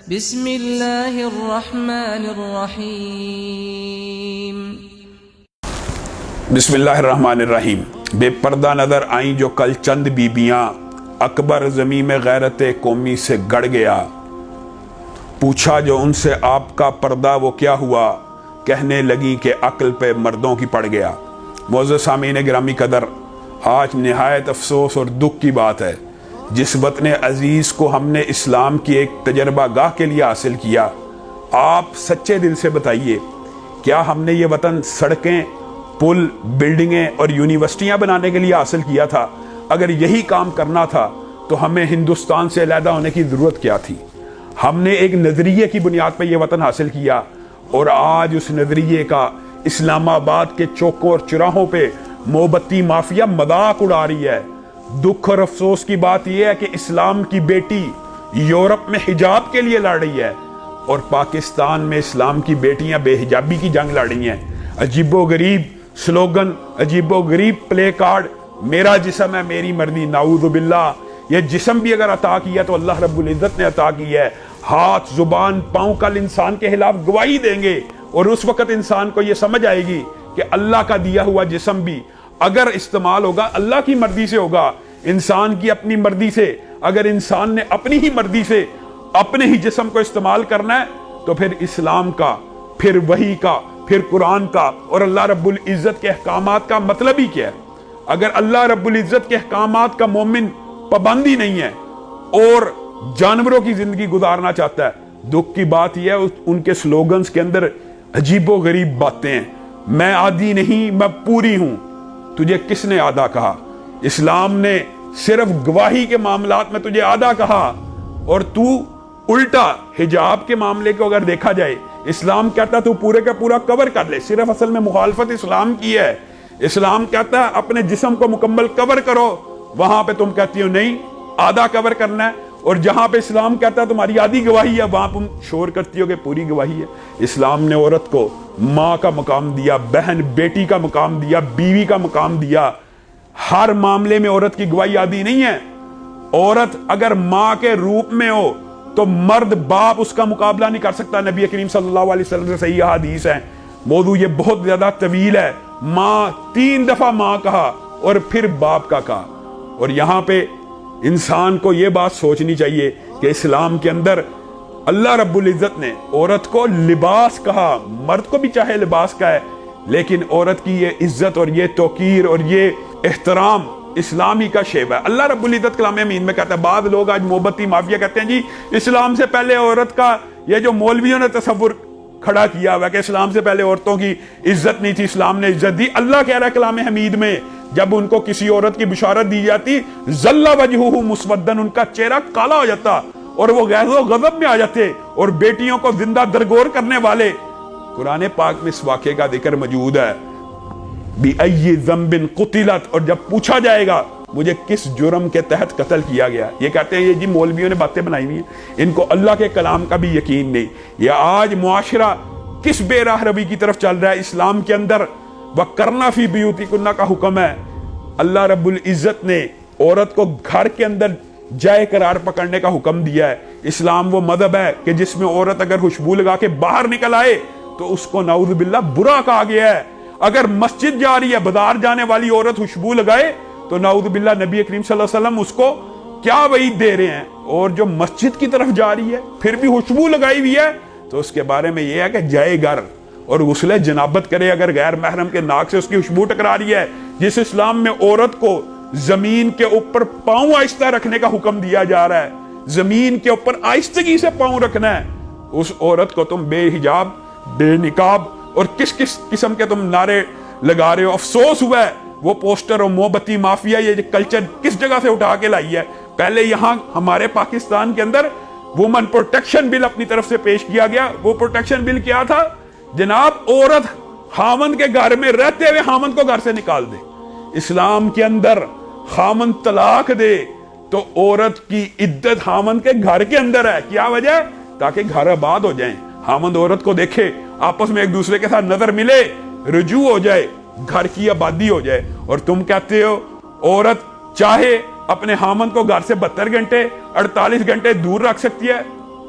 بسم اللہ الرحمن الرحیم۔ بسم اللہ الرحمن الرحیم۔ بے پردہ نظر آئیں جو کل چند بیبیاں، اکبر زمین میں غیرت قومی سے گڑ گیا۔ پوچھا جو ان سے آپ کا پردہ وہ کیا ہوا، کہنے لگی کہ عقل پہ مردوں کی پڑ گیا۔ معزز سامعین گرامی قدر، آج نہایت افسوس اور دکھ کی بات ہے، جس وطن عزیز کو ہم نے اسلام کی ایک تجربہ گاہ کے لیے حاصل کیا، آپ سچے دل سے بتائیے، کیا ہم نے یہ وطن سڑکیں، پل، بلڈنگیں اور یونیورسٹیاں بنانے کے لیے حاصل کیا تھا؟ اگر یہی کام کرنا تھا تو ہمیں ہندوستان سے علیحدہ ہونے کی ضرورت کیا تھی؟ ہم نے ایک نظریے کی بنیاد پہ یہ وطن حاصل کیا، اور آج اس نظریے کا اسلام آباد کے چوکوں اور چراہوں پہ موبتی مافیا مذاق اڑا رہی ہے۔ دکھ اور افسوس کی بات یہ ہے کہ اسلام کی بیٹی یورپ میں حجاب کے لیے لڑ رہی ہے، اور پاکستان میں اسلام کی بیٹیاں بے حجابی کی جنگ لڑ رہی ہیں۔ عجیب و غریب سلوگن، عجیب و غریب پلے کارڈ، میرا جسم ہے میری مرضی، نعوذ باللہ۔ یہ جسم بھی اگر عطا کیا تو اللہ رب العزت نے عطا کی ہے۔ ہاتھ، زبان، پاؤں کل انسان کے خلاف گواہی دیں گے، اور اس وقت انسان کو یہ سمجھ آئے گی کہ اللہ کا دیا ہوا جسم بھی اگر استعمال ہوگا اللہ کی مرضی سے ہوگا، انسان کی اپنی مرضی سے۔ اگر انسان نے اپنی ہی مرضی سے اپنے ہی جسم کو استعمال کرنا ہے تو پھر اسلام کا، پھر وحی کا، پھر قرآن کا اور اللہ رب العزت کے احکامات کا مطلب ہی کیا ہے؟ اگر اللہ رب العزت کے احکامات کا مومن پابندی نہیں ہے اور جانوروں کی زندگی گزارنا چاہتا ہے، دکھ کی بات یہ ہے ان کے سلوگنز کے اندر عجیب و غریب باتیں ہیں۔ میں آدھی نہیں، میں پوری ہوں۔ تجھے کس نے آدھا کہا؟ اسلام نے صرف گواہی کے معاملات میں تجھے آدھا کہا، اور تو الٹا حجاب کے معاملے کو اگر دیکھا جائے، اسلام کہتا ہے تو پورے کا پورا کور کر لے، صرف اصل میں مخالفت اسلام کی ہے۔ اسلام کہتا ہے اپنے جسم کو مکمل کور کرو، وہاں پہ تم کہتی ہو نہیں آدھا کور کرنا ہے، اور جہاں پہ اسلام کہتا ہے تمہاری آدھی گواہی ہے وہاں تم شور کرتی ہو کہ پوری گواہی ہے۔ اسلام نے عورت کو ماں کا مقام دیا، بہن بیٹی کا مقام دیا، بیوی کا مقام دیا۔ ہر معاملے میں عورت کی گواہی آدھی نہیں ہے۔ عورت اگر ماں کے روپ میں ہو تو مرد باپ اس کا مقابلہ نہیں کر سکتا۔ نبی کریم صلی اللہ علیہ وسلم سے صحیح حدیث ہے، موضوع یہ بہت زیادہ طویل ہے۔ ماں 3 دفعہ ماں کہا اور پھر باپ کا کہا، اور یہاں پہ انسان کو یہ بات سوچنی چاہیے کہ اسلام کے اندر اللہ رب العزت نے عورت کو لباس کہا، مرد کو بھی چاہے لباس کا ہے، لیکن عورت کی یہ عزت اور یہ توقیر اور یہ احترام اسلامی کا شیب ہے۔ اللہ رب العزت کلام امین میں کہتا ہے، بعض لوگ آج موبتی مافیا کہتے ہیں جی اسلام سے پہلے عورت کا، یہ جو مولویوں نے تصور کھڑا کیا ہوا کہ اسلام سے پہلے عورتوں کی عزت نہیں تھی، اسلام نے عزت دی۔ اللہ کہہ رہا ہے کلام حمید میں، جب ان کو کسی عورت کی بشارت دی جاتی، ذل وجہہ مسودن، ان کا چہرہ کالا ہو جاتا اور وہ غیظ و غضب میں آ جاتے، اور بیٹیوں کو زندہ درگور کرنے والے۔ قرآن پاک میں اس واقعے کا ذکر موجود ہے، بِأَيِّ ذَنبٍ قُتِلَتْ، اور جب پوچھا جائے گا مجھے کس جرم کے تحت قتل کیا گیا، یہ کہتے ہیں یہ جی مولویوں نے باتیں بنائی ہوئی ہیں، ان کو اللہ کے کلام کا بھی یقین نہیں۔ یہ آج معاشرہ کس بے راہ روی کی طرف چل رہا ہے؟ اسلام کے اندر وَقَرْنَ فِي بُيُوتِكُنَّ کا حکم ہے۔ اللہ رب العزت نے عورت کو گھر کے اندر جائے قرار پکڑنے کا حکم دیا ہے۔ اسلام وہ مذہب ہے کہ جس میں عورت اگر خوشبو لگا کے باہر نکل آئے تو اس کو نعوذ باللہ برا کہا گیا ہے۔ اگر مسجد جا رہی ہے، بازار جانے والی عورت خوشبو لگائے تو نعوذ باللہ نبی کریم صلی اللہ علیہ وسلم اس کو کیا وعید دے رہے ہیں، اور جو مسجد کی طرف جا رہی ہے پھر بھی خوشبو لگائی ہوئی ہے تو اس کے بارے میں یہ ہے کہ جائے گھر اور غسل جنابت کرے اگر غیر محرم کے ناک سے اس کی خوشبو ٹکرا رہی ہے۔ جس اسلام میں عورت کو زمین کے اوپر پاؤں آہستہ رکھنے کا حکم دیا جا رہا ہے، زمین کے اوپر آہستگی سے پاؤں رکھنا ہے، اس عورت کو تم بے حجاب، بے نقاب اور کس قسم کے تم نعرے لگا رہے ہو۔ افسوس ہوا ہے وہ پوسٹر اور موبتی مافیا یہ کلچر کس جگہ سے اٹھا کے لائی ہے۔ پہلے یہاں ہمارے پاکستان کے اندر وومن پروٹیکشن بل اپنی طرف سے پیش کیا گیا۔ وہ پروٹیکشن بل کیا تھا جناب؟ عورت خامند کے گھر میں رہتے ہوئے خامند کو گھر سے نکال دے۔ اسلام کے اندر خامند طلاق دے تو عورت کی عدت خامند کے گھر کے اندر ہے۔ کیا وجہ؟ تاکہ گھر آباد ہو جائیں، خامند عورت کو دیکھے، آپس میں ایک دوسرے کے ساتھ نظر ملے، رجوع ہو جائے، گھر کی آبادی ہو جائے۔ اور تم کہتے ہو عورت چاہے اپنے خامند کو گھر سے 72 گھنٹے 48 گھنٹے دور رکھ سکتی ہے،